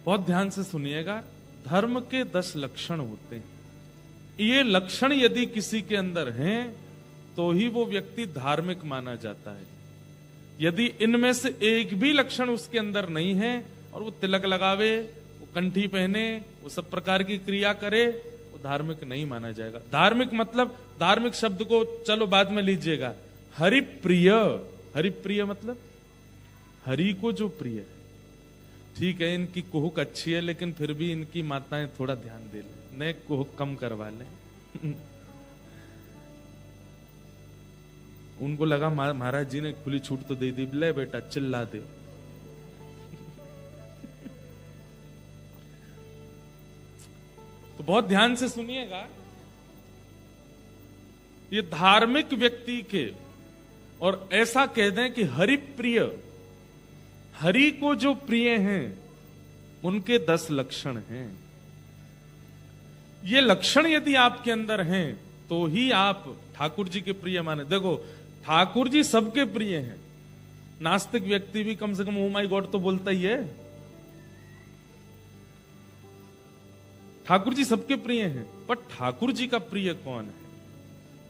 बहुत ध्यान से सुनिएगा, धर्म के 10 लक्षण होते हैं। ये लक्षण यदि किसी के अंदर हैं तो ही वो व्यक्ति धार्मिक माना जाता है। यदि इनमें से एक भी लक्षण उसके अंदर नहीं है और वो तिलक लगावे, वो कंठी पहने, वो सब प्रकार की क्रिया करे, वो धार्मिक नहीं माना जाएगा। धार्मिक मतलब, धार्मिक शब्द को चलो बाद में लीजिएगा, हरिप्रिय। हरिप्रिय मतलब हरि को जो प्रिय है। ठीक है, इनकी कुहुक अच्छी है, लेकिन फिर भी इनकी माताएं थोड़ा ध्यान दे लें, नए कुहुक कम करवा लें। उनको लगा महाराज जी ने खुली छूट तो दे दी, ले बेटा चिल्ला दे। तो बहुत ध्यान से सुनिएगा, ये धार्मिक व्यक्ति के, और ऐसा कह दें कि हरि प्रिय, हरि को जो प्रिय हैं, उनके 10 लक्षण हैं। ये लक्षण यदि आपके अंदर हैं तो ही आप ठाकुर जी के प्रिय माने। देखो, ठाकुर जी सबके प्रिय हैं। नास्तिक व्यक्ति भी कम से कम ओ माय गॉड तो बोलता ही है। ठाकुर जी सबके प्रिय हैं, पर ठाकुर जी का प्रिय कौन है?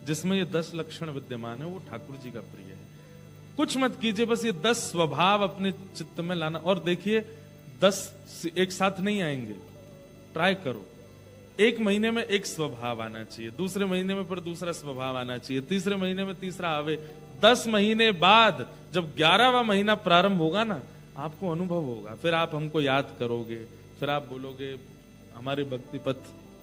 जिसमें ये 10 लक्षण विद्यमान है, वो ठाकुर जी का प्रिय है। कुछ मत कीजिए, बस ये 10 स्वभाव अपने चित्त में लाना। और देखिए, 10 एक साथ नहीं आएंगे, ट्राई करो। 1 महीने में एक स्वभाव आना चाहिए, दूसरे महीने में फिर दूसरा स्वभाव आना चाहिए, तीसरे महीने में तीसरा आवे। 10 महीने बाद जब 11वां महीना प्रारंभ होगा ना, आपको अनुभव होगा। फिर आप हमको याद करोगे, फिर आप बोलोगे, हमारे भक्ति पथ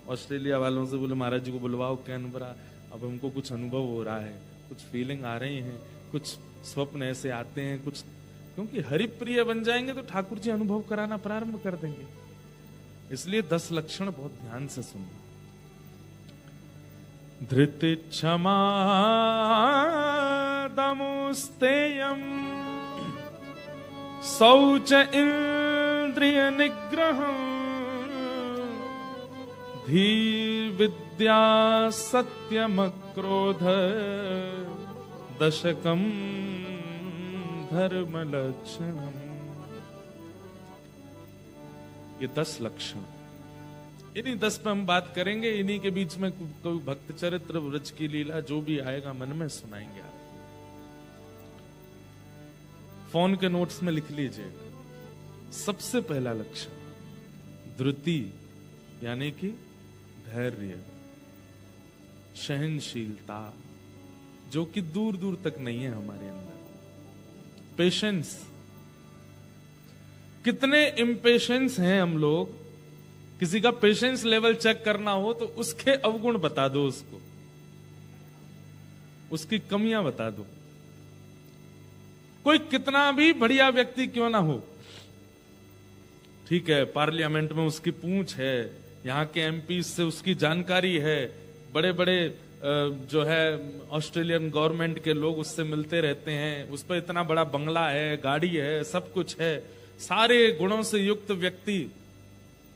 ऑस्ट्रेलिया वालों से बोले महाराज जी को बुलवाओ कैनबरा, अब हमको कुछ अनुभव हो रहा है, कुछ फीलिंग आ रही है, कुछ स्वप्न ऐसे आते हैं, कुछ। क्योंकि हरिप्रिय बन जाएंगे तो ठाकुर जी अनुभव कराना प्रारंभ कर देंगे। इसलिए 10 लक्षण बहुत ध्यान से सुनना। धृति क्षमा दमुस्तेयम शौच इंद्रिय निग्रहम् धीर विद्या सत्यम क्रोध दशकम धर्म लक्षणम। ये 10 लक्षण, इन्हीं 10 पे हम बात करेंगे। इन्हीं के बीच में कोई भक्त चरित्र, व्रज की लीला, जो भी आएगा मन में सुनाएंगे आप। फोन के नोट्स में लिख लीजिएगा। सबसे पहला लक्षण धृति, यानी कि धैर्य, सहनशीलता, जो कि दूर दूर तक नहीं है हमारे अंदर। पेशेंस, कितने इम्पेशेंस हैं हम लोग। किसी का पेशेंस लेवल चेक करना हो तो उसके अवगुण बता दो, उसको उसकी कमियां बता दो। कोई कितना भी बढ़िया व्यक्ति क्यों ना हो, ठीक है, पार्लियामेंट में उसकी पूंछ है, यहाँ के एमपी से उसकी जानकारी है, बड़े बड़े जो है ऑस्ट्रेलियन गवर्नमेंट के लोग उससे मिलते रहते हैं, उस पर इतना बड़ा बंगला है, गाड़ी है, सब कुछ है, सारे गुणों से युक्त व्यक्ति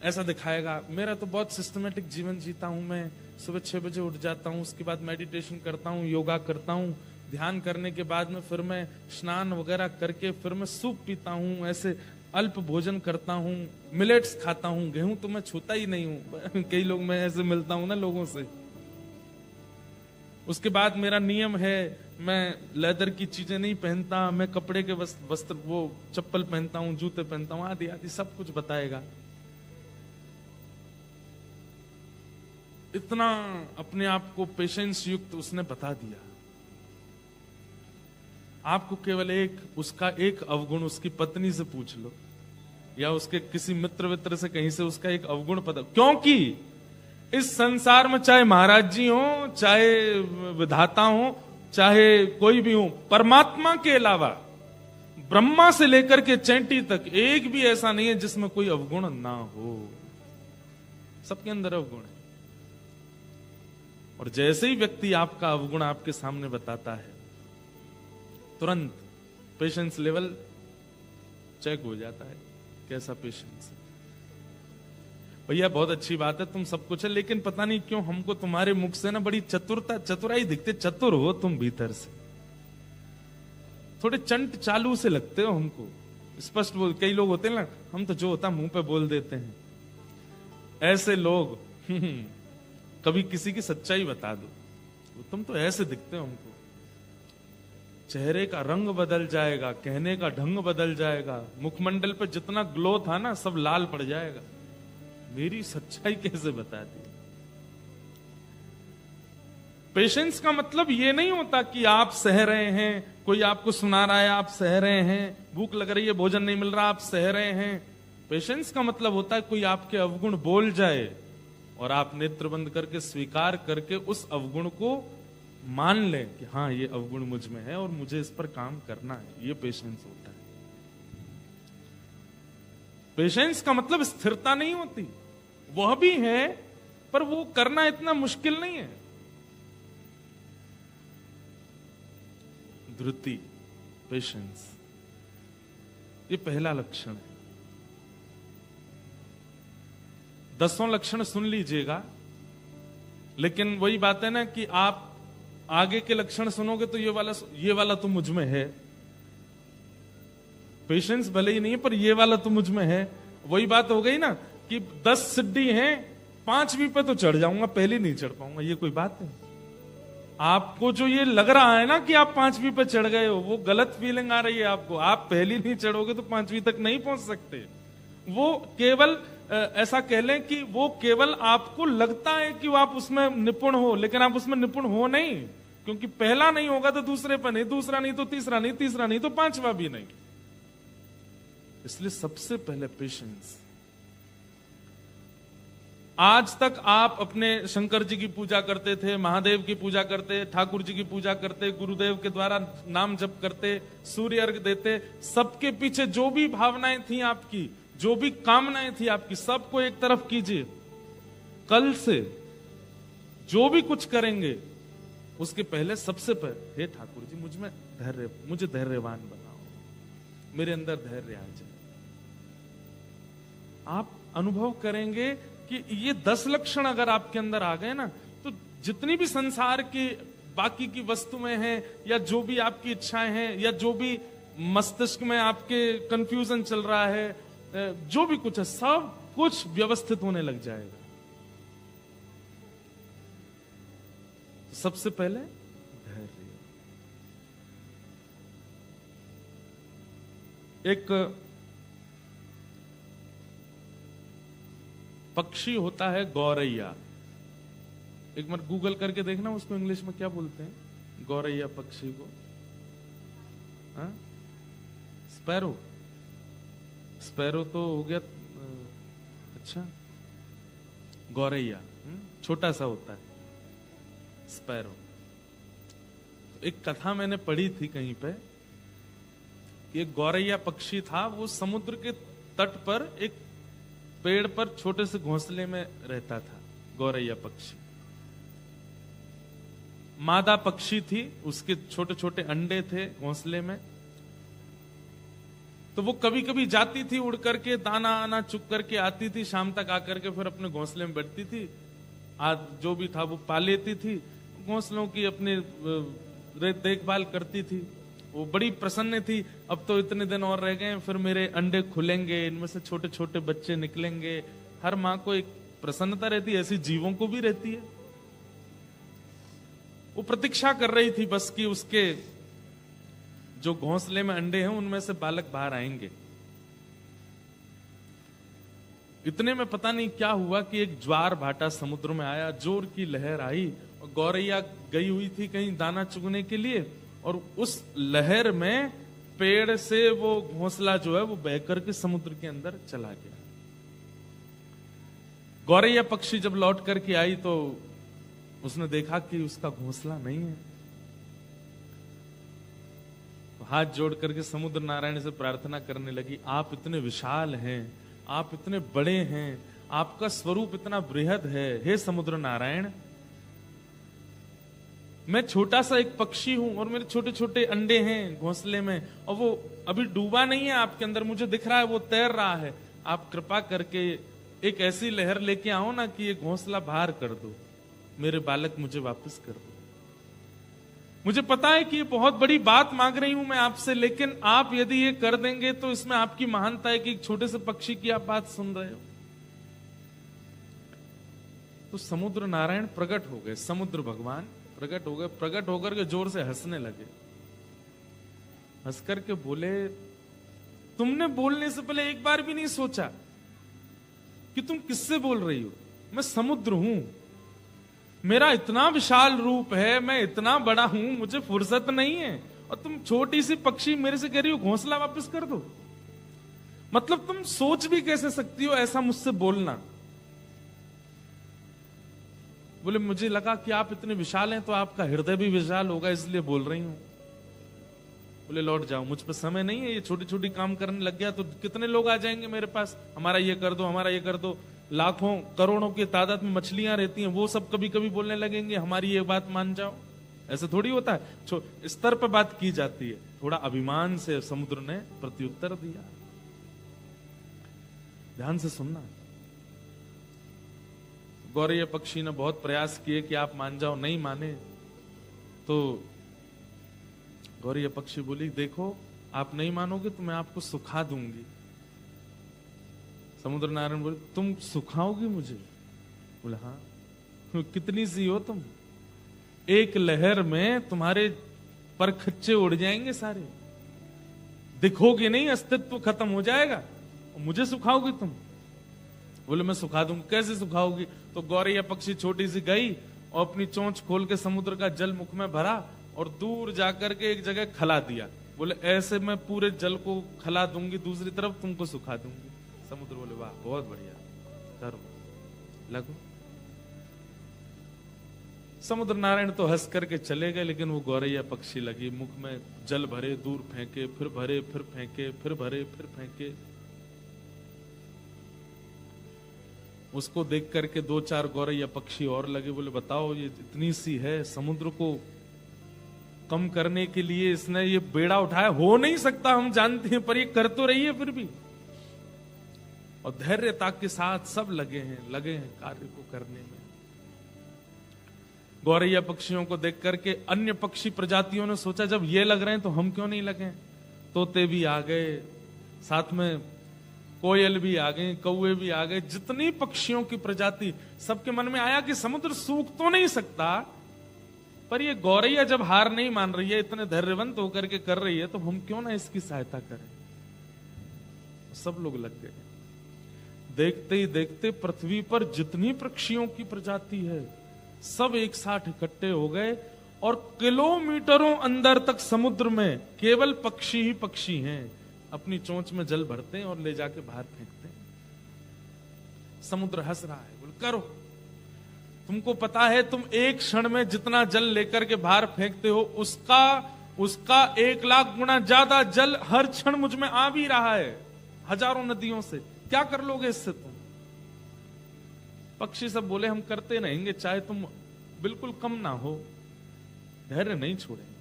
ऐसा दिखाएगा, मेरा तो बहुत सिस्टमेटिक जीवन जीता हूं, मैं सुबह 6 बजे उठ जाता हूं, उसके बाद मेडिटेशन करता हूं, योगा करता हूं, ध्यान करने के बाद में फिर मैं स्नान वगैरह करके फिर मैं सूप पीता हूं, ऐसे अल्प भोजन करता हूं, मिलेट्स खाता हूं, गेहूं तो मैं छूता ही नहीं हूं। कई लोग, मैं ऐसे मिलता हूं ना लोगों से। उसके बाद मेरा नियम है, मैं लेदर की चीजें नहीं पहनता, मैं कपड़े के वस्त्र वो चप्पल पहनता हूं, जूते पहनता हूं, आदि आदि सब कुछ बताएगा। इतना अपने आप को पेशेंस युक्त उसने बता दिया। आपको केवल उसका एक अवगुण उसकी पत्नी से पूछ लो, या उसके किसी मित्र से कहीं से उसका एक अवगुण पता। क्योंकि इस संसार में चाहे महाराज जी हो, चाहे विधाता हो, चाहे कोई भी हो, परमात्मा के अलावा ब्रह्मा से लेकर के चैंटी तक एक भी ऐसा नहीं है जिसमें कोई अवगुण ना हो। सबके अंदर अवगुण है। और जैसे ही व्यक्ति आपका अवगुण आपके सामने बताता है, तुरंत पेशेंस लेवल चेक हो जाता है। कैसा पेशेंस? भैया बहुत अच्छी बात है, तुम सब कुछ है, लेकिन पता नहीं क्यों हमको तुम्हारे मुख से ना बड़ी चतुराई दिखते। चतुर हो तुम भीतर से, थोड़े चंट चालू से लगते हो हमको। स्पष्ट बोल। कई लोग होते हैं ना, हम तो जो होता मुंह पे बोल देते हैं। ऐसे लोग कभी किसी की सच्चाई बता दो, तुम तो ऐसे दिखते हो हमको, चेहरे का रंग बदल जाएगा, कहने का ढंग बदल जाएगा, मुखमंडल पे जितना ग्लो था ना सब लाल पड़ जाएगा। मेरी सच्चाई कैसे बता दी? पेशेंस का मतलब ये नहीं होता कि आप सह रहे हैं, कोई आपको सुना रहा है आप सह रहे हैं, भूख लग रही है भोजन नहीं मिल रहा आप सह रहे हैं। पेशेंस का मतलब होता है कोई आपके अवगुण बोल जाए और आप नेत्र बंद करके स्वीकार करके उस अवगुण को मान लें कि हाँ ये अवगुण मुझ में है और मुझे इस पर काम करना है। ये पेशेंस होता है। पेशेंस का मतलब स्थिरता नहीं होती, वह भी है पर वो करना इतना मुश्किल नहीं है। धृति, पेशेंस, ये पहला लक्षण है। 10 लक्षण सुन लीजिएगा, लेकिन वही बात है ना कि आप आगे के लक्षण सुनोगे तो ये वाला तो मुझ में है। पेशेंस भले ही नहीं है पर ये वाला तो मुझ में है। वही बात हो गई ना कि 10 सिड्डी हैं, 5वीं पे तो चढ़ जाऊंगा, पहली नहीं चढ़ पाऊंगा। ये कोई बात है? आपको जो ये लग रहा है ना कि आप 5वीं पे चढ़ गए हो, वो गलत फीलिंग आ रही है आपको। आप पहली नहीं चढ़ोगे तो 5वीं तक नहीं पहुंच सकते। वो केवल ऐसा कह लें कि वो केवल आपको लगता है कि वो आप उसमें निपुण हो, लेकिन आप उसमें निपुण हो नहीं, क्योंकि पहला नहीं होगा तो दूसरे पर नहीं, दूसरा नहीं तो तीसरा नहीं, तीसरा नहीं तो 5वां भी नहीं। इसलिए सबसे पहले पेशेंस। आज तक आप अपने शंकर जी की पूजा करते थे, महादेव की पूजा करते, ठाकुर जी की पूजा करते, गुरुदेव के द्वारा नाम जप करते, सूर्य अर्घ देते, सबके पीछे जो भी भावनाएं थी आपकी, जो भी कामनाएं थी आपकी, सबको एक तरफ कीजिए। कल से जो भी कुछ करेंगे उसके पहले सबसे पहले, हे ठाकुर जी मुझे धैर्यवान बनाओ, मेरे अंदर धैर्य आ जाए। आप अनुभव करेंगे कि ये 10 लक्षण अगर आपके अंदर आ गए ना, तो जितनी भी संसार की बाकी की वस्तुएं हैं, या जो भी आपकी इच्छाएं हैं, या जो भी मस्तिष्क में आपके कंफ्यूजन चल रहा है, जो भी कुछ है, सब कुछ व्यवस्थित होने लग जाएगा। सबसे पहले धैर्य। एक पक्षी होता है गौरैया। एक बार गूगल करके देखना उसको इंग्लिश में क्या बोलते हैं गौरैया पक्षी को। हाँ? स्पैरो। स्पैरो तो हो गया, अच्छा, गौरैया छोटा सा होता है स्पैरो। एक कथा मैंने पढ़ी थी कहीं पे कि एक गौरैया पक्षी था, वो समुद्र के तट पर एक पेड़ पर छोटे से घोंसले में रहता था। गौरैया पक्षी मादा पक्षी थी, उसके छोटे छोटे अंडे थे घोंसले में। तो वो कभी कभी जाती थी उड़ करके, दाना आना चुग करके आती थी, शाम तक आकर के फिर अपने घोंसले में बैठती थी। आज जो भी था वो पा लेती थी, घोंसलों की अपनी देखभाल करती थी। वो बड़ी प्रसन्न थी, अब तो इतने दिन और रह गए, फिर मेरे अंडे खुलेंगे, इनमें से छोटे छोटे बच्चे निकलेंगे। हर माँ को एक प्रसन्नता रहती है, ऐसी जीवों को भी रहती है। वो प्रतीक्षा कर रही थी बस कि उसके जो घोंसले में अंडे हैं उनमें से बालक बाहर आएंगे। इतने में पता नहीं क्या हुआ कि एक ज्वार भाटा समुद्र में आया, जोर की लहर आई, और गौरैया गई हुई थी कहीं दाना चुगने के लिए, और उस लहर में पेड़ से वो घोंसला जो है वो बह करके समुद्र के अंदर चला गया। गौरैया पक्षी जब लौट करके आई तो उसने देखा कि उसका घोंसला नहीं है। तो हाथ जोड़ करके समुद्र नारायण से प्रार्थना करने लगी, आप इतने विशाल हैं, आप इतने बड़े हैं, आपका स्वरूप इतना बृहद है, हे समुद्र नारायण, मैं छोटा सा एक पक्षी हूं और मेरे छोटे छोटे अंडे हैं घोंसले में, और वो अभी डूबा नहीं है आपके अंदर, मुझे दिख रहा है वो तैर रहा है। आप कृपा करके एक ऐसी लहर लेके आओ ना कि ये घोंसला बाहर कर दो, मेरे बालक मुझे वापस कर दो। मुझे पता है कि ये बहुत बड़ी बात मांग रही हूं मैं आपसे, लेकिन आप यदि ये कर देंगे तो इसमें आपकी महानता है कि एक छोटे से पक्षी की आप बात सुन रहे हो। तो समुद्र नारायण प्रकट हो गए, समुद्र भगवान प्रकट हो गए, प्रकट होकर के जोर से हंसने लगे। हंस करके बोले, तुमने बोलने से पहले एक बार भी नहीं सोचा कि तुम किससे बोल रही हो? मैं समुद्र हूं, मेरा इतना विशाल रूप है, मैं इतना बड़ा हूं, मुझे फुर्सत नहीं है, और तुम छोटी सी पक्षी मेरे से कह रही हो घोंसला वापस कर दो। मतलब तुम सोच भी कैसे सकती हो ऐसा मुझसे बोलना? बोले, मुझे लगा कि आप इतने विशाल हैं तो आपका हृदय भी विशाल होगा, इसलिए बोल रही हूं। बोले, लौट जाओ, मुझ पर समय नहीं है, ये छोटी छोटी काम करने लग गया तो कितने लोग आ जाएंगे मेरे पास, हमारा ये कर दो, हमारा ये कर दो। लाखों करोड़ों की तादाद में मछलियां रहती हैं, वो सब कभी कभी बोलने लगेंगे हमारी ये बात मान जाओ। ऐसे थोड़ी होता है, स्तर पर बात की जाती है। थोड़ा अभिमान से समुद्र ने प्रत्युत्तर दिया। ध्यान से सुनना। गौरैया पक्षी ने बहुत प्रयास किए कि आप मान जाओ, नहीं माने। तो गौरैया पक्षी बोली, देखो आप नहीं मानोगे तो मैं आपको सुखा दूंगी। समुद्र नारायण बोले, तुम सुखाओगी मुझे? बोले, हाँ। कितनी सी हो तुम? एक लहर में तुम्हारे पर खच्चे उड़ जाएंगे सारे, दिखोगे नहीं, अस्तित्व खत्म हो जाएगा, और मुझे सुखाओगी तुम? बोले, मैं सुखा दूंगी। कैसे सुखाओगी? तो गौरैया पक्षी छोटी सी गई और अपनी चोंच खोल के समुद्र का जल मुख में भरा और दूर जाकर के एक जगह खला दिया। बोले, ऐसे मैं पूरे जल को खला दूंगी, दूसरी तरफ तुमको सुखा दूंगी। समुद्र बोले, वाह, बहुत बढ़िया, करो, लगो। समुद्र नारायण तो हंस करके चले गए, लेकिन वो गौरैया पक्षी लगी, मुख में जल भरे, दूर फेंके, फिर भरे, फिर फेंके, फिर भरे, फिर फेंके। उसको देख करके दो चार गौरैया पक्षी और लगे। बोले, बताओ, ये इतनी सी है, समुद्र को कम करने के लिए इसने ये बेड़ा उठाया, हो नहीं सकता, हम जानते हैं, पर ये कर तो रही है फिर भी। और धैर्यता के साथ सब लगे हैं कार्य को करने में। गौरैया पक्षियों को देख करके अन्य पक्षी प्रजातियों ने सोचा, जब ये लग रहे हैं तो हम क्यों नहीं लगे? तोते भी आ गए, साथ में कोयल भी आ गए, कौवे भी आ गए, जितनी पक्षियों की प्रजाति, सबके मन में आया कि समुद्र सूख तो नहीं सकता, पर ये गौरैया जब हार नहीं मान रही है, इतने धैर्यवंत होकर के कर रही है, तो हम क्यों ना इसकी सहायता करें। सब लोग लग गए। देखते ही देखते पृथ्वी पर जितनी पक्षियों की प्रजाति है, सब एक साथ इकट्ठे हो गए, और किलोमीटरों अंदर तक समुद्र में केवल पक्षी ही पक्षी हैं। अपनी चोंच में जल भरते हैं और ले जाके बाहर फेंकते हैं। समुद्र हंस रहा है, बोल, करो, तुमको पता है तुम एक क्षण में जितना जल लेकर के बाहर फेंकते हो, उसका 1,00,000 गुना ज्यादा जल हर क्षण मुझ में आ भी रहा है, हजारों नदियों से। क्या कर लोगे इससे तुम? पक्षी सब बोले, हम करते रहेंगे, चाहे तुम बिल्कुल कम ना हो, धैर्य नहीं छोड़ेंगे।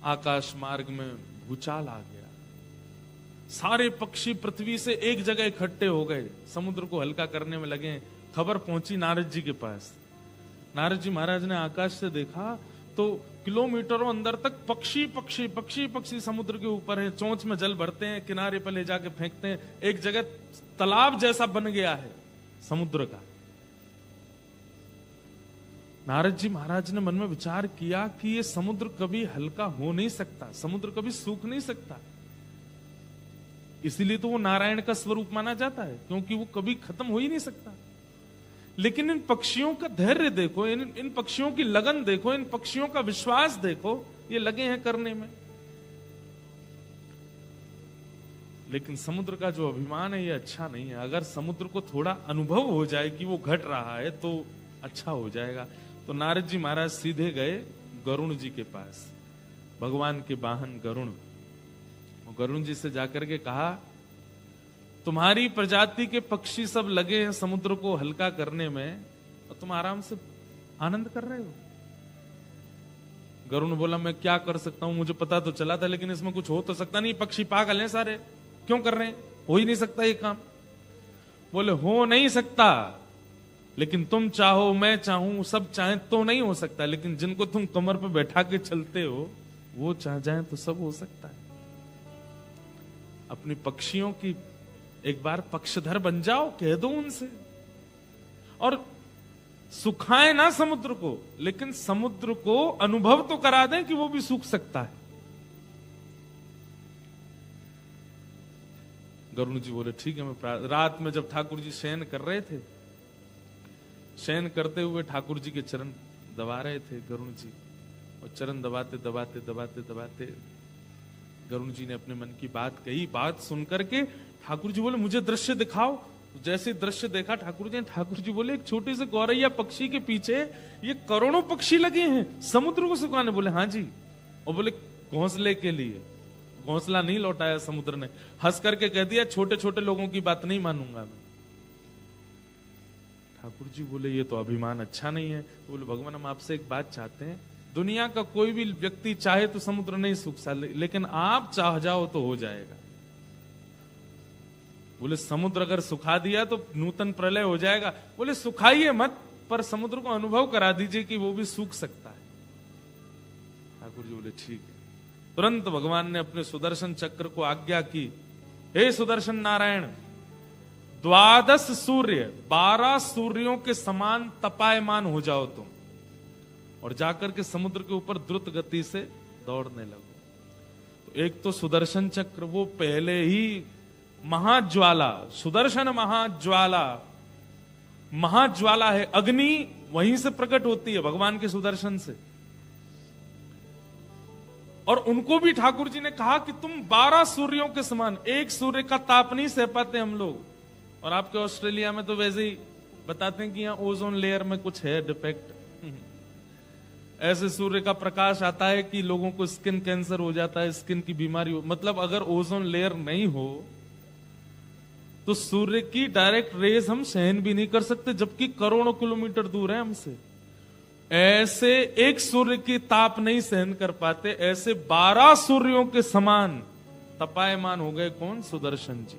आकाश मार्ग में भूचाल आ गया, सारे पक्षी पृथ्वी से एक जगह इकट्ठे हो गए, समुद्र को हल्का करने में लगे। खबर पहुंची नारद जी के पास। नारद जी महाराज ने आकाश से देखा तो किलोमीटरों अंदर तक पक्षी पक्षी पक्षी पक्षी समुद्र के ऊपर है, चोंच में जल भरते हैं, किनारे पर ले जाके फेंकते हैं। एक जगह तालाब जैसा बन गया है समुद्र का। नारद जी महाराज ने मन में विचार किया कि ये समुद्र कभी हल्का हो नहीं सकता, समुद्र कभी सूख नहीं सकता, इसीलिए तो वो नारायण का स्वरूप माना जाता है, क्योंकि वो कभी खत्म हो ही नहीं सकता। लेकिन इन पक्षियों का धैर्य देखो, इन पक्षियों की लगन देखो, इन पक्षियों का विश्वास देखो, ये लगे हैं करने में। लेकिन समुद्र का जो अभिमान है ये अच्छा नहीं है। अगर समुद्र को थोड़ा अनुभव हो जाए कि वो घट रहा है तो अच्छा हो जाएगा। तो नारद जी महाराज सीधे गए गरुण जी के पास, भगवान के वाहन गरुण। गरुण जी से जाकर के कहा, तुम्हारी प्रजाति के पक्षी सब लगे हैं समुद्र को हल्का करने में और तुम आराम से आनंद कर रहे हो। गरुण बोला, मैं क्या कर सकता हूं, मुझे पता तो चला था, लेकिन इसमें कुछ हो तो सकता नहीं, पक्षी पागल हैं सारे, क्यों कर रहे हैं, हो ही नहीं सकता ये काम। बोले, हो नहीं सकता, लेकिन तुम चाहो, मैं चाहूं, सब चाहे तो नहीं हो सकता, लेकिन जिनको तुम कमर पे बैठा के चलते हो वो चाह जाए तो सब हो सकता है। अपनी पक्षियों की एक बार पक्षधर बन जाओ, कह दो उनसे, और सुखाए ना समुद्र को, लेकिन समुद्र को अनुभव तो करा दें कि वो भी सूख सकता है। गरुड़ जी बोले ठीक है, मैं रात में जब ठाकुर जी शयन कर रहे थे, शयन करते हुए ठाकुर जी के चरण दबा रहे थे गरुड़ जी, और चरण दबाते दबाते दबाते दबाते गरुड़ जी ने अपने मन की बात कही। बात सुनकर के ठाकुर जी बोले मुझे दृश्य दिखाओ। जैसे दृश्य देखा ठाकुर जी बोले एक छोटे से गौरैया पक्षी के पीछे ये करोड़ों पक्षी लगे हैं समुद्र को सुखाने। बोले हाँ जी, और बोले घोंसले के लिए। घोंसला नहीं लौटाया समुद्र ने, हंस करके कह दिया छोटे छोटे लोगों की बात नहीं मानूंगा मैं। ठाकुर जी बोले ये तो अभिमान अच्छा नहीं है। तो बोले भगवान हम आपसे एक बात चाहते हैं, दुनिया का कोई भी व्यक्ति चाहे तो समुद्र नहीं सूख सकता, लेकिन आप चाह जाओ तो हो जाएगा। बोले समुद्र अगर सुखा दिया तो नूतन प्रलय हो जाएगा। बोले सुखाइए मत, पर समुद्र को अनुभव करा दीजिए कि वो भी सूख सकता है। ठाकुर जी बोले ठीक है। तुरंत भगवान ने अपने सुदर्शन चक्र को आज्ञा की, हे सुदर्शन नारायण, 12 सूर्य 12 सूर्यों के समान तपायमान हो जाओ तुम, और जाकर के समुद्र के ऊपर द्रुत गति से दौड़ने लगो। तो एक तो सुदर्शन चक्र, वो पहले ही महाज्वाला, सुदर्शन महाज्वाला, महाज्वाला है, अग्नि वहीं से प्रकट होती है भगवान के सुदर्शन से। और उनको भी ठाकुर जी ने कहा कि तुम 12 सूर्यों के समान, एक सूर्य का ताप नहीं सह पाते हम लोग। और आपके ऑस्ट्रेलिया में तो वैसे ही बताते हैं कि यहाँ ओजोन लेयर में कुछ है डिफेक्ट। ऐसे सूर्य का प्रकाश आता है कि लोगों को स्किन कैंसर हो जाता है, स्किन की बीमारी हो। मतलब अगर ओजोन लेयर नहीं हो तो सूर्य की डायरेक्ट रेज हम सहन भी नहीं कर सकते, जबकि करोड़ों किलोमीटर दूर है हमसे। ऐसे एक सूर्य की ताप नहीं सहन कर पाते, ऐसे 12 सूर्यों के समान तपायमान हो गए कौन? सुदर्शन जी।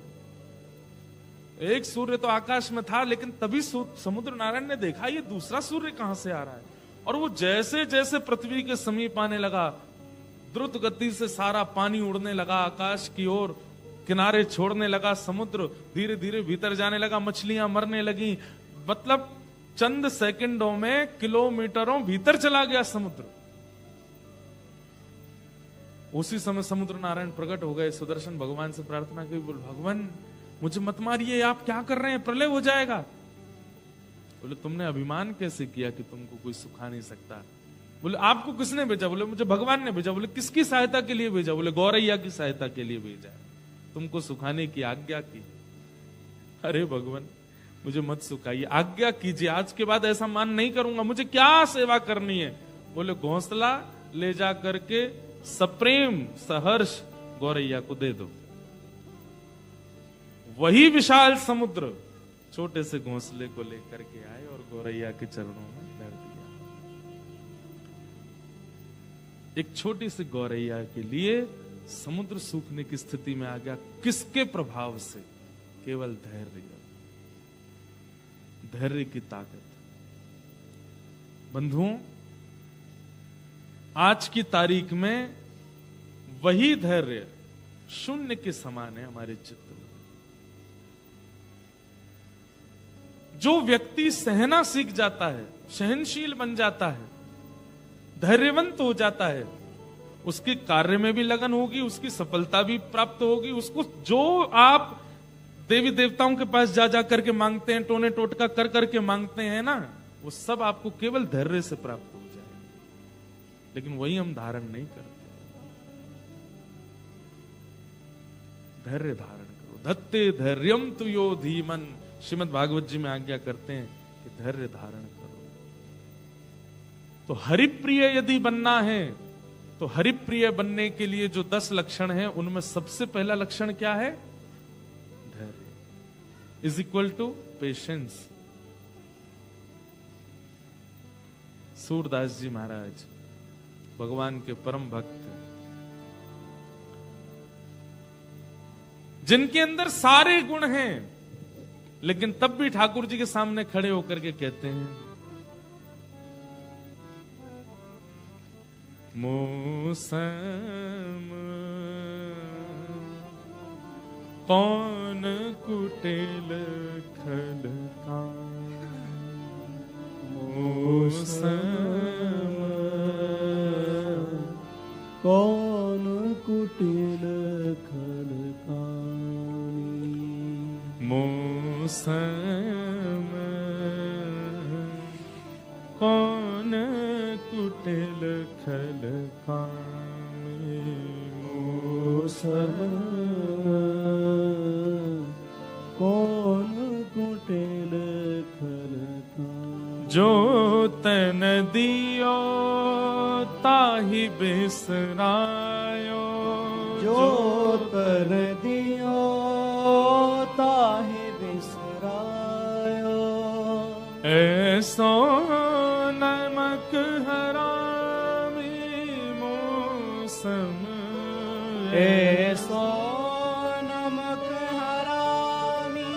एक सूर्य तो आकाश में था, लेकिन तभी समुद्र नारायण ने देखा ये दूसरा सूर्य कहां से आ रहा है। और वो जैसे जैसे पृथ्वी के समीप आने लगा, द्रुत गति से सारा पानी उड़ने लगा आकाश की ओर, किनारे छोड़ने लगा समुद्र, धीरे धीरे भीतर जाने लगा, मछलियां मरने लगी। मतलब चंद सेकंडों में किलोमीटरों भीतर चला गया समुद्र। उसी समय समुद्र नारायण प्रकट हो गए, सुदर्शन भगवान से प्रार्थना की, बोल भगवान मुझे मत मारिए, आप क्या कर रहे हैं, प्रलय हो जाएगा। बोले तुमने अभिमान कैसे किया कि तुमको कोई सुखा नहीं सकता। बोले आपको किसने भेजा? बोले मुझे भगवान ने भेजा। बोले किसकी सहायता के लिए भेजा? बोले गौरैया की सहायता के लिए भेजा, तुमको सुखाने की आज्ञा की। अरे भगवान मुझे मत सुखाइए, आज्ञा कीजिए, आज के बाद ऐसा मान नहीं करूंगा, मुझे क्या सेवा करनी है। बोले घोंसला ले जा करके सप्रेम सहर्ष गौरैया को दे दो। वही विशाल समुद्र छोटे से घोंसले को लेकर के आए और गौरैया के चरणों में धर दिया। एक छोटी सी गौरैया के लिए समुद्र सूखने की स्थिति में आ गया। किसके प्रभाव से? केवल धैर्य, धैर्य की ताकत। बंधुओं, आज की तारीख में वही धैर्य शून्य के समान है हमारे चित्त में। जो व्यक्ति सहना सीख जाता है, सहनशील बन जाता है, धैर्यवंत हो जाता है, उसके कार्य में भी लगन होगी, उसकी सफलता भी प्राप्त होगी। उसको जो आप देवी देवताओं के पास जा जा करके मांगते हैं, टोने टोटका कर करके मांगते हैं ना, वो सब आपको केवल धैर्य से प्राप्त हो जाए। लेकिन वही हम धारण नहीं करते। धैर्य धारण करो। धत्ते धैर्यम तु यो धीमन, श्रीमद् भागवत जी में आज्ञा करते हैं कि धैर्य धारण करो। तो हरिप्रिय यदि बनना है, तो हरिप्रिय बनने के लिए जो 10 लक्षण हैं, उनमें सबसे पहला लक्षण क्या है? धैर्य is equal to patience. Surdas ji Maharaj भगवान के परम भक्त, जिनके अंदर सारे गुण हैं, लेकिन तब भी ठाकुर जी के सामने खड़े होकर के कहते हैं, मौसम कौन कुटिल खल का, मौसम कौन कुटिल खल का, मौसम कौन कुटिल खल का, मौसम कौन कुटिल खल का, जो तन दियो ताहि बिसरायो, जो तन दियो ताहि बिसरायो, ऐसो नमक हरामी मौसम, ऐसो नमक हरामी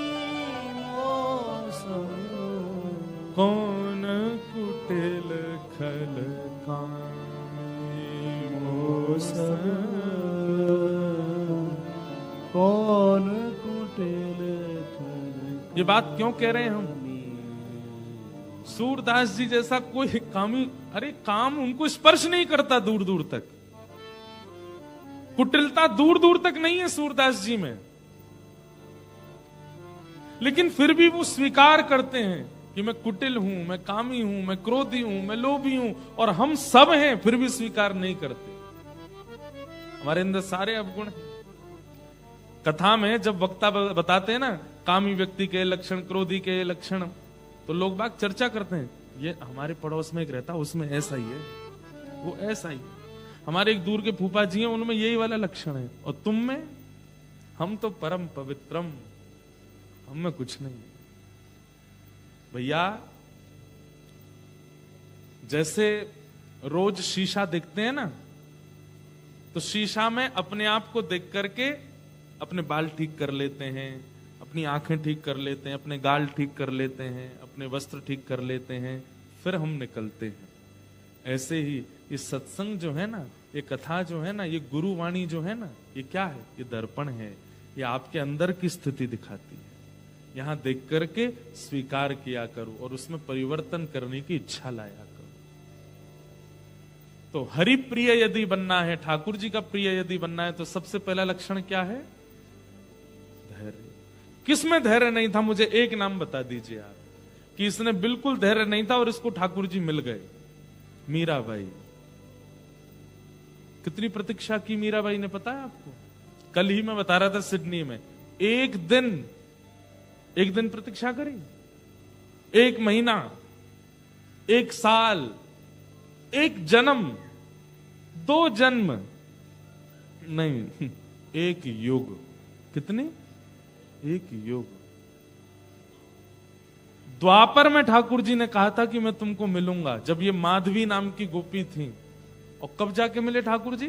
मौसम, कौन कुटिल खल का, मौसम कौन कुटिल खल का। ये बात क्यों कह रहे हैं हम? सूरदास जी जैसा कोई कामी, अरे काम उनको स्पर्श नहीं करता दूर दूर तक, कुटिलता दूर दूर तक नहीं है सूरदास जी में, लेकिन फिर भी वो स्वीकार करते हैं कि मैं कुटिल हूं, मैं कामी हूं, मैं क्रोधी हूं, मैं लोभी हूं, और हम सब हैं, फिर भी स्वीकार नहीं करते। हमारे अंदर सारे अवगुण हैं। कथा में जब वक्ता बताते हैं ना कामी व्यक्ति के लक्षण, क्रोधी के लक्षण, तो लोग बाग चर्चा करते हैं, ये हमारे पड़ोस में एक रहता, उसमें ऐसा ही है, वो ऐसा ही है। हमारे एक दूर के फूफा जी हैं, उनमें यही वाला लक्षण है, और तुम में, हम तो परम पवित्रम, हम में कुछ नहीं। भैया जैसे रोज शीशा देखते हैं ना, तो शीशा में अपने आप को देख करके अपने बाल ठीक कर लेते हैं, अपनी आंखें ठीक कर लेते हैं, अपने गाल ठीक कर लेते हैं, अपने वस्त्र ठीक कर लेते हैं, फिर हम निकलते हैं। ऐसे ही ये सत्संग जो है ना, ये कथा जो है ना, ये गुरुवाणी जो है ना, ये क्या है? ये दर्पण है, ये आपके अंदर की स्थिति दिखाती है। यहां देख करके स्वीकार किया करो और उसमें परिवर्तन करने की इच्छा लाया करो। तो हरि प्रिय यदि बनना है, ठाकुर जी का प्रिय यदि बनना है, तो सबसे पहला लक्षण क्या है? धैर्य। किसमें धैर्य नहीं था? मुझे एक नाम बता दीजिए आप कि इसने बिल्कुल धैर्य नहीं था और इसको ठाकुर जी मिल गए। मीराबाई। कितनी प्रतीक्षा की मीराबाई ने, पता है आपको? कल ही मैं बता रहा था सिडनी में, एक दिन प्रतीक्षा करी, 1 महीना, 1 साल, 1 जन्म, 2 जन्म नहीं, 1 युग। कितने? 1 युग। द्वापर में ठाकुर जी ने कहा था कि मैं तुमको मिलूंगा, जब ये माधवी नाम की गोपी थी। और कब जाके मिले ठाकुर जी?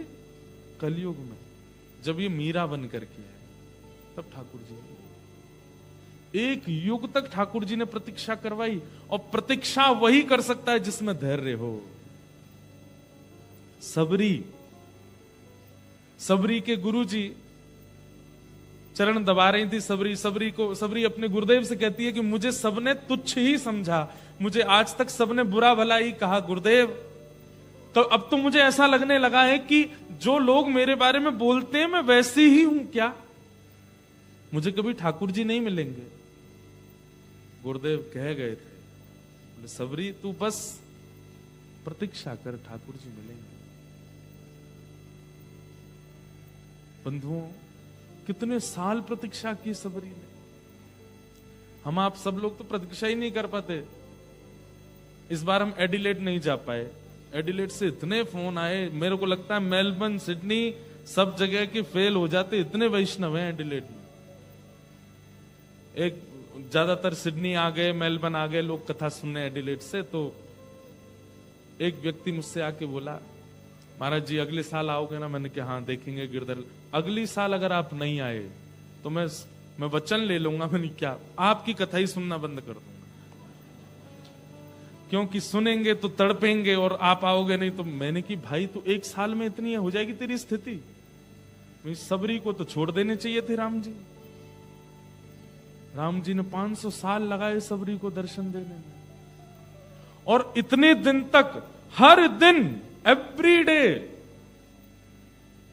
कलयुग में, जब ये मीरा बन करके है, तब ठाकुर जी मिले। 1 युग तक ठाकुर जी ने प्रतीक्षा करवाई, और प्रतीक्षा वही कर सकता है जिसमें धैर्य हो। सबरी के गुरुजी चरण दबा रही थी। सबरी अपने गुरुदेव से कहती है कि मुझे सबने तुच्छ ही समझा, मुझे आज तक सबने बुरा भला ही कहा गुरुदेव, तो अब तो मुझे ऐसा लगने लगा है कि जो लोग मेरे बारे में बोलते हैं मैं वैसी ही हूं क्या? मुझे कभी ठाकुर जी नहीं मिलेंगे। गुरुदेव कह गए थे, बोले सबरी तू बस प्रतीक्षा कर, ठाकुर जी मिलेंगे। बंधुओं, कितने साल प्रतीक्षा की सबरी ने। हम आप सब लोग तो प्रतीक्षा ही नहीं कर पाते। इस बार हम एडिलेड नहीं जा पाए। एडिलेड से इतने फोन आए, मेरे को लगता है मेलबर्न, सिडनी, सब जगह के फेल हो जाते, इतने वैष्णव हैं एडिलेड में। एक ज्यादातर सिडनी आ गए, मेलबर्न आ गए लोग कथा सुनने एडिलेड से। तो एक व्यक्ति मुझसे आके बोला, महाराज जी अगले साल आओगे ना? मैंने कहा हाँ देखेंगे गिरधर। अगली साल अगर आप नहीं आए तो मैं मैं वचन ले लूंगा, मैंने क्या आपकी कथा ही सुनना बंद कर दूंगा, क्योंकि सुनेंगे तो तड़पेंगे और आप आओगे नहीं। तो मैंने कि भाई तो 1 साल में इतनी हो जाएगी तेरी स्थिति। सबरी को तो छोड़ देने चाहिए थे राम जी। राम जी ने 500 साल लगाए सबरी को दर्शन देने में, और इतने दिन तक हर दिन एवरी डे,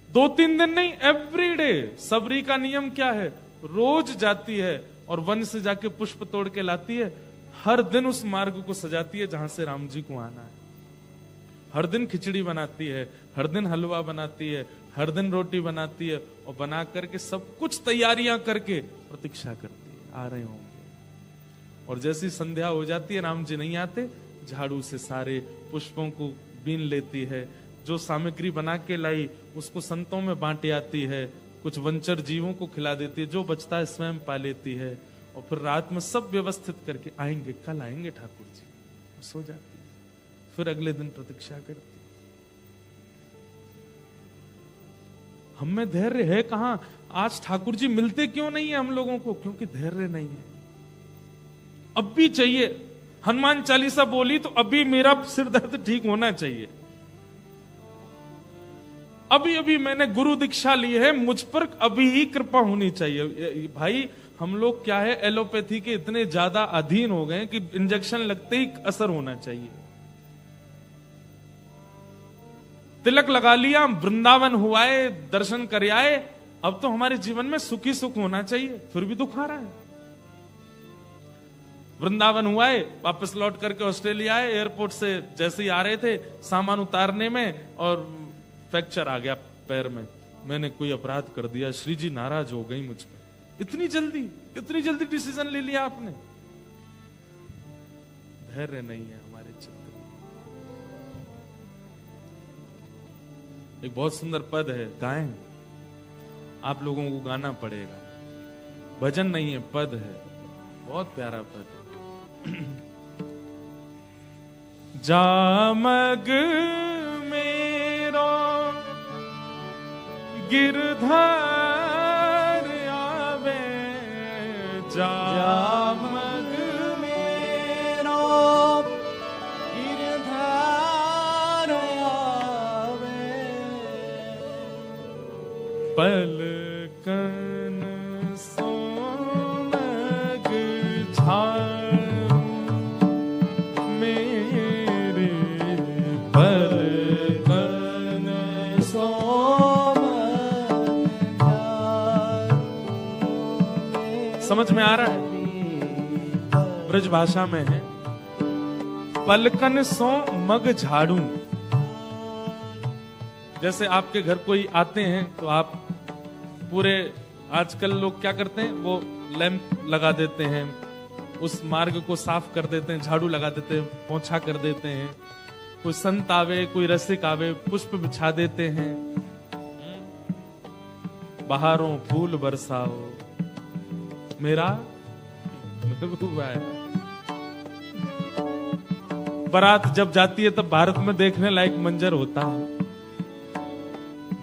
2-3 दिन नहीं, एवरी डे। सबरी का नियम क्या है? रोज जाती है और वन से जाके पुष्प तोड़ के लाती है, हर दिन उस मार्ग को सजाती है जहां से राम जी को आना है। हर दिन खिचड़ी बनाती है, हर दिन हलवा बनाती है, हर दिन रोटी बनाती है, और बना करके सब कुछ तैयारियां करके प्रतीक्षा करती है, आ रहे होंगे। और जैसी संध्या हो जाती है, राम जी नहीं आते, झाड़ू से सारे पुष्पों को बीन लेती है, जो सामग्री बना के लाई उसको संतों में बांटे आती है, कुछ वंचर जीवों को खिला देती है, जो बचता है स्वयं पा लेती है, और फिर रात में सब व्यवस्थित करके आएंगे, कल आएंगे ठाकुर जी, सो जाती है। फिर अगले दिन प्रतीक्षा करती है। हम में धैर्य है कहां? आज ठाकुर जी मिलते क्यों नहीं है हम लोगों को? क्योंकि धैर्य नहीं है। अब भी चाहिए, हनुमान चालीसा बोली तो अभी मेरा सिर दर्द ठीक होना चाहिए। अभी अभी मैंने गुरु दीक्षा ली है, मुझ पर अभी ही कृपा होनी चाहिए। भाई हम लोग क्या है, एलोपैथी के इतने ज्यादा अधीन हो गए कि इंजेक्शन लगते ही असर होना चाहिए। तिलक लगा लिया, वृंदावन हुआ है, दर्शन कर आए, अब तो हमारे जीवन में सुखी सुख होना चाहिए, फिर भी दुख आ रहा है। वृंदावन हुआ है, वापस लौट करके ऑस्ट्रेलिया आए, एयरपोर्ट से जैसे ही आ रहे थे, सामान उतारने में और फ्रैक्चर आ गया पैर में। मैंने कोई अपराध कर दिया, श्री जी नाराज हो गई मुझ पर। इतनी जल्दी डिसीजन ले लिया आपने। धैर्य नहीं है हमारे चित्त में। एक बहुत सुंदर पद है, गाएं? आप लोगों को गाना पड़ेगा, भजन नहीं है, पद है, बहुत प्यारा पद। जामग मेरो गिरधर आवे, जामग मेरो गिरधर आवे, पलकन सोमग झाड़ू मेरे, पलकन समझ में आ रहा है? ब्रज भाषा में है, पलकन सो मग झाड़ू। जैसे आपके घर कोई आते हैं तो आप पूरे, आजकल लोग क्या करते हैं, वो लैंप लगा देते हैं, उस मार्ग को साफ कर देते हैं, झाड़ू लगा देते हैं, पोंछा कर देते हैं। कोई संत आवे, कोई रसिक आवे, पुष्प बिछा देते हैं, बहारों फूल बरसाओ मेरा महबूबा है। बारात जब जाती है तब भारत में देखने लायक मंजर होता है।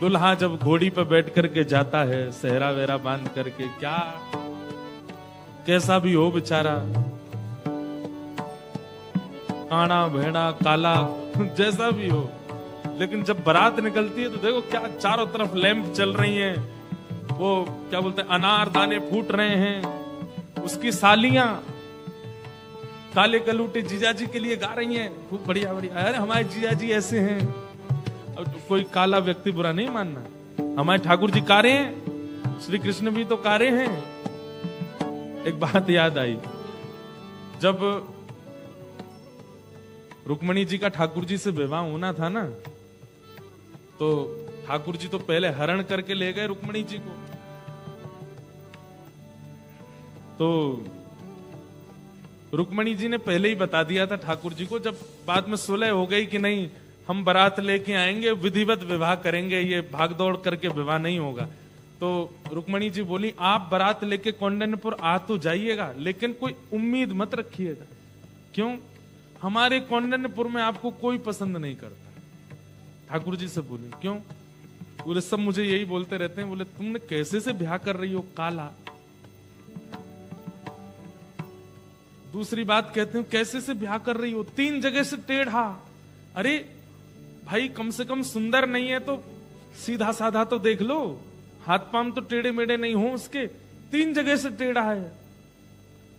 दुल्हा जब घोड़ी पर बैठ करके जाता है, सेहरा वेरा बांध करके, क्या कैसा भी हो बेचारा, काना भेड़ा काला जैसा भी हो, लेकिन जब बारात निकलती है तो देखो क्या चारों तरफ लैंप चल रही हैं, वो क्या बोलते हैं, अनार दाने फूट रहे हैं। उसकी सालियां काले कलूटे जीजाजी के लिए गा रही हैं, खूब बढ़िया बढ़िया, अरे हमारे जीजाजी ऐसे हैं। अब कोई काला व्यक्ति बुरा नहीं मानना, हमारे ठाकुर जी कारे हैं, श्री कृष्ण भी तो कारे हैं। एक बात याद आई, जब रुक्मणी जी का ठाकुर जी से विवाह होना था ना, तो ठाकुर जी तो पहले हरण करके ले गए रुक्मणी जी को। तो रुक्मणी जी ने पहले ही बता दिया था ठाकुर जी को, जब बाद में सुलह हो गई कि नहीं हम बारात लेके आएंगे, विधिवत विवाह करेंगे, ये भागदौड़ करके विवाह नहीं होगा। तो रुक्मणी जी बोली, आप बारात लेके कौंडिन्यपुर आ तो जाइएगा, लेकिन कोई उम्मीद मत रखिएगा। क्यों? हमारे कौंडिन्यपुर में आपको कोई पसंद नहीं करता। ठाकुर जी से बोली, क्यों? बोले सब मुझे यही बोलते रहते हैं, बोले तुमने कैसे से ब्याह कर रही हो, काला दूसरी बात कहते हैं कैसे से ब्याह कर रही हो, 3 जगह से टेढ़ा। अरे भाई कम से कम सुंदर नहीं है तो सीधा साधा तो देख लो, हाथ पांव तो टेढ़े मेढ़े नहीं हो उसके, 3 जगह से टेढ़ा है,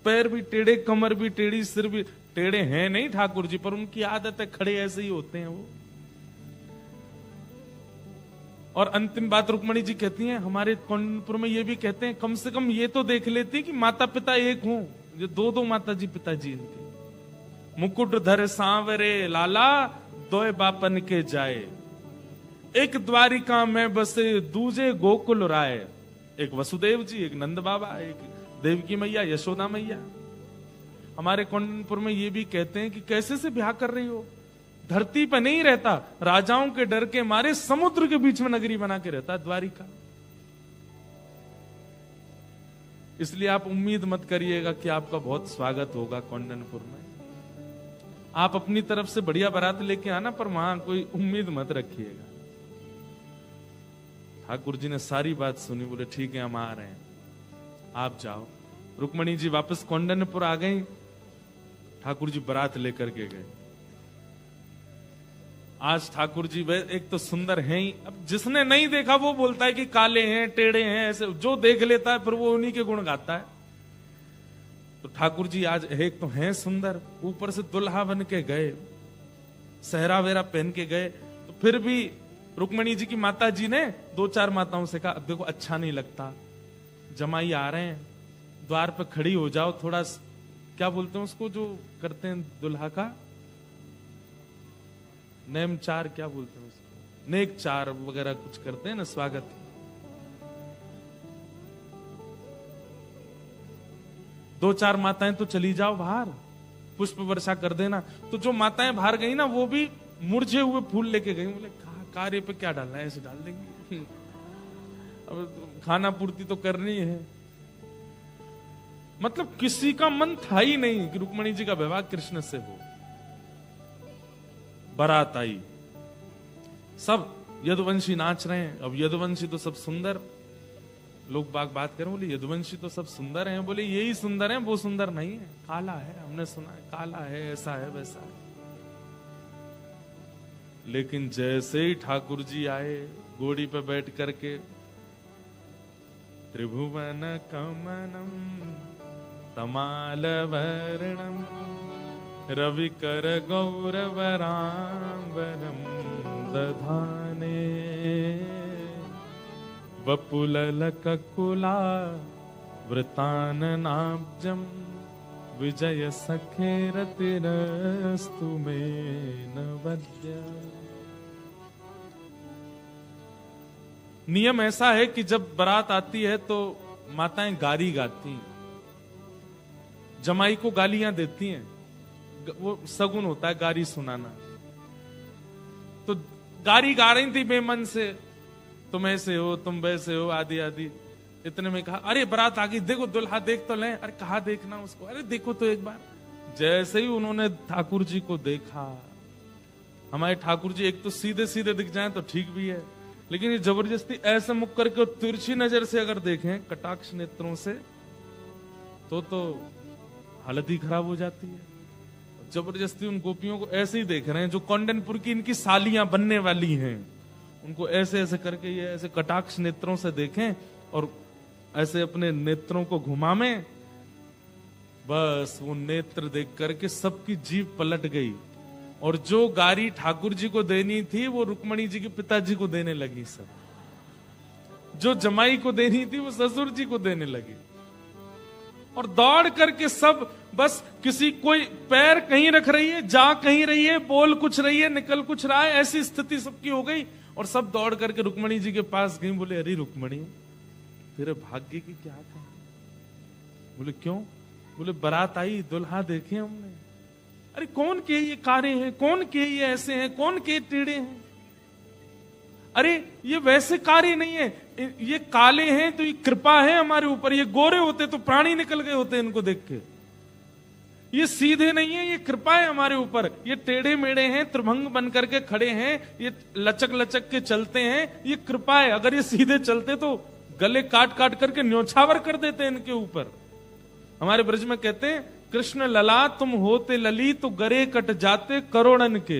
पैर भी टेढ़े, कमर भी टेढ़ी, सिर भी टेढ़े हैं नहीं ठाकुर जी, पर उनकी आदत है, खड़े ऐसे ही होते हैं वो। और अंतिम बात रुक्मणी जी कहती हैं, हमारे कौंडनपुर में ये भी कहते हैं कम से कम ये तो देख लेती कि माता पिता एक हों, जो 2 माता जी पिताजी इनके। मुकुट धर सांवरे लाला, 2 बापन के जाए, एक द्वारिका में बसे दूजे गोकुल राय। एक वसुदेव जी, एक नंद बाबा, एक देवकी मैया, यशोदा मैया। हमारे कौंडनपुर में ये भी कहते हैं कि कैसे से ब्याह कर रही हो, धरती पर नहीं रहता, राजाओं के डर के मारे समुद्र के बीच में नगरी बना के रहता द्वारिका। इसलिए आप उम्मीद मत करिएगा कि आपका बहुत स्वागत होगा कौंडनपुर में। आप अपनी तरफ से बढ़िया बारात लेके आना, पर वहां कोई उम्मीद मत रखिएगा। ठाकुर जी ने सारी बात सुनी, बोले ठीक है हम आ रहे हैं, आप जाओ। रुक्मणी जी वापस कौंडनपुर आ गई, ठाकुर जी बारात लेकर के गए। आज ठाकुर जी एक तो सुंदर हैं ही, अब जिसने नहीं देखा वो बोलता है कि काले हैं, टेढ़े हैं, ऐसे जो देख लेता है फिर वो उन्हीं के गुण गाता है। तो ठाकुर जी आज एक तो हैं सुंदर, ऊपर से दुल्हा बन के गए, सहरा वेरा पहन के गए, तो फिर भी रुक्मणी जी की माता जी ने 2-4 माताओं से कहा अब देखो अच्छा नहीं लगता, जमाई आ रहे हैं, द्वार पे खड़ी हो जाओ, थोड़ा क्या बोलते हैं उसको जो करते हैं दुल्हा का, नेमचार क्या बोलते हैं उसको, नेकचार वगैरह कुछ करते हैं ना, स्वागत। दो चार माताएं तो चली जाओ बाहर, पुष्प वर्षा कर देना। तो जो माताएं बाहर गई ना वो भी मुरझे हुए फूल लेके गई। बोले कार्य पे क्या डालना है, ऐसे डाल देंगे, अब खाना पूर्ति तो करनी है। मतलब किसी का मन था ही नहीं कि रुक्मणी जी का विवाह कृष्ण से हो। बारात आई, सब यदुवंशी नाच रहे हैं। अब यदुवंशी तो सब सुंदर, लोग बात करें, बोले यदुवंशी तो सब सुंदर हैं, बोले यही सुंदर हैं, वो सुंदर नहीं है, काला है, हमने सुना है काला है, ऐसा है वैसा है। लेकिन जैसे ही ठाकुर जी आए घोड़ी पे बैठ करके, त्रिभुवन कमनम तमाल वर्णम रविकर गौरवरांबरम दधाने वपुललककुला वृताननाब्जं विजय सखेरतिरस्तु मे नवद्य। नियम ऐसा है कि जब बारात आती है तो माताएं गारी गाती हैं, जमाई को गालियां देती हैं, वो सगुन होता है गारी सुनाना। तो गारी गा रही थी बेमन से, तुम ऐसे हो, तुम वैसे हो, आदि आदि। इतने में कहा अरे बारात आ गई, देखो दुल्हा देख तो ले। अरे कहा देखना उसको, अरे देखो तो एक बार। जैसे ही उन्होंने ठाकुर जी को देखा, हमारे ठाकुर जी एक तो सीधे सीधे दिख जाएं तो ठीक भी है, लेकिन ये जबरदस्ती ऐसे मुख करके तिरछी नजर से अगर देखें कटाक्ष नेत्रों से तो हालत ही खराब हो जाती है। जबरदस्ती उन गोपियों को ऐसे ही देख रहे हैं जो कौंडनपुर की इनकी सालियां बनने वाली हैं, उनको ऐसे ऐसे करके ये ऐसे कटाक्ष नेत्रों से देखें और ऐसे अपने नेत्रों को घुमावें। बस वो नेत्र देख करके सबकी जीभ पलट गई और जो गारी ठाकुर जी को देनी थी वो रुक्मणी जी के पिताजी को देने लगी, सब जो जमाई को देनी थी वो ससुर जी को देने लगी। और दौड़ करके सब बस किसी कोई पैर कहीं रख रही है, जा कहीं रही है, बोल कुछ रही है, निकल कुछ रहा है, ऐसी स्थिति सबकी हो गई। और सब दौड़ करके रुक्मणी जी के पास गई। बोले अरे रुक्मणी तेरे भाग्य की क्या था? बोले क्यों? बोले बारात आई, दुल्हा देखे हमने। अरे कौन के ये कारे हैं, कौन के ये ऐसे हैं, कौन के टेढ़े हैं? अरे ये वैसे कारे नहीं है, ये काले हैं तो ये कृपा है हमारे ऊपर, ये गोरे होते तो प्राणी निकल गए होते इनको देख के। ये सीधे नहीं है, ये कृपा है हमारे ऊपर। ये टेढ़े मेढ़े हैं, त्रिभंग बन करके खड़े हैं, ये लचक लचक के चलते हैं, ये कृपा है। अगर ये सीधे चलते तो गले काट काट करके न्योछावर कर देते इनके ऊपर। हमारे ब्रज में कहते हैं कृष्ण लला तुम होते लली तो गरे कट जाते करोड़न के।